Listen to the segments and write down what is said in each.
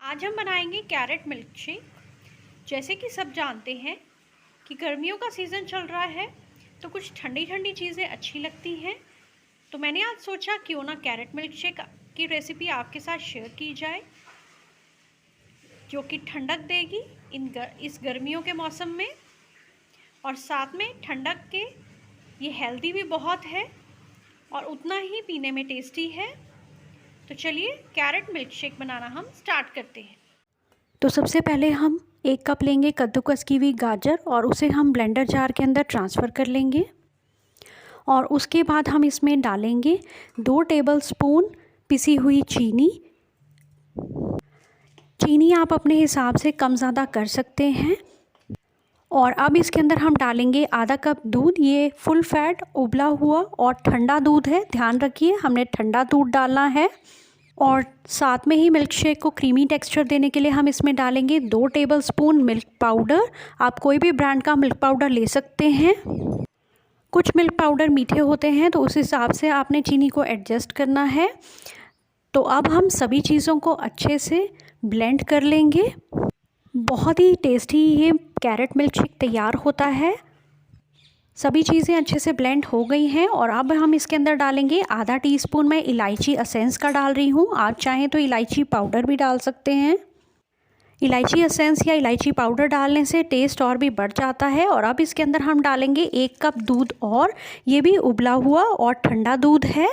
आज हम बनाएंगे कैरेट मिल्क शेक। जैसे कि सब जानते हैं कि गर्मियों का सीज़न चल रहा है, तो कुछ ठंडी ठंडी चीज़ें अच्छी लगती हैं। तो मैंने आज सोचा क्यों ना कैरेट मिल्क शेक की रेसिपी आपके साथ शेयर की जाए, जो कि ठंडक देगी इस गर्मियों के मौसम में, और साथ में ठंडक के ये हेल्दी भी बहुत है और उतना ही पीने में टेस्टी है। तो चलिए कैरेट मिल्क शेक बनाना हम स्टार्ट करते हैं। तो सबसे पहले हम 1 कप लेंगे कद्दूकस की हुई गाजर और उसे हम ब्लेंडर जार के अंदर ट्रांसफ़र कर लेंगे। और उसके बाद हम इसमें डालेंगे 2 टेबलस्पून पिसी हुई चीनी। चीनी आप अपने हिसाब से कम ज़्यादा कर सकते हैं। और अब इसके अंदर हम डालेंगे आधा कप दूध। ये फुल फैट उबला हुआ और ठंडा दूध है, ध्यान रखिए हमने ठंडा दूध डालना है। और साथ में ही मिल्क शेक को क्रीमी टेक्सचर देने के लिए हम इसमें डालेंगे 2 टेबलस्पून मिल्क पाउडर। आप कोई भी ब्रांड का मिल्क पाउडर ले सकते हैं। कुछ मिल्क पाउडर मीठे होते हैं, तो उस हिसाब से आपने चीनी को एडजस्ट करना है। तो अब हम सभी चीज़ों को अच्छे से ब्लेंड कर लेंगे। बहुत ही टेस्टी ये कैरेट मिल्क शेक तैयार होता है। सभी चीज़ें अच्छे से ब्लेंड हो गई हैं और अब हम इसके अंदर डालेंगे आधा टीस्पून मैं इलायची एसेंस का डाल रही हूँ। आप चाहें तो इलायची पाउडर भी डाल सकते हैं। इलायची एसेंस या इलायची पाउडर डालने से टेस्ट और भी बढ़ जाता है। और अब इसके अंदर हम डालेंगे 1 कप दूध, और ये भी उबला हुआ और ठंडा दूध है।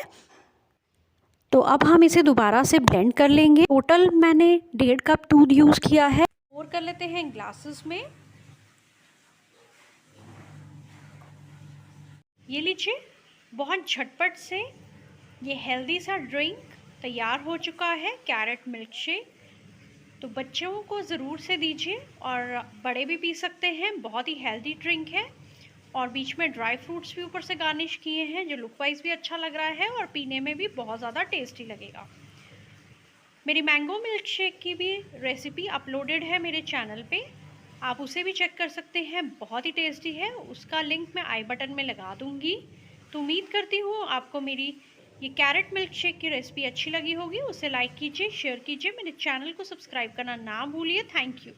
तो अब हम इसे दोबारा से ब्लेंड कर लेंगे। टोटल मैंने 1.5 कप दूध यूज़ किया है। और कर लेते हैं ग्लासेस में। ये लीजिए, बहुत झटपट से ये हेल्दी सा ड्रिंक तैयार हो चुका है, कैरेट मिल्क शेक। तो बच्चों को ज़रूर से दीजिए और बड़े भी पी सकते हैं। बहुत ही हेल्दी ड्रिंक है और बीच में ड्राई फ्रूट्स भी ऊपर से गार्निश किए हैं, जो लुक वाइज भी अच्छा लग रहा है और पीने में भी बहुत ज़्यादा टेस्टी लगेगा। मेरी मैंगो मिल्क शेक की भी रेसिपी अपलोडेड है मेरे चैनल पे, आप उसे भी चेक कर सकते हैं, बहुत ही टेस्टी है। उसका लिंक मैं आई बटन में लगा दूँगी। तो उम्मीद करती हूँ आपको मेरी ये कैरेट मिल्क शेक की रेसिपी अच्छी लगी होगी। उसे लाइक कीजिए, शेयर कीजिए, मेरे चैनल को सब्सक्राइब करना ना भूलिए। Thank you.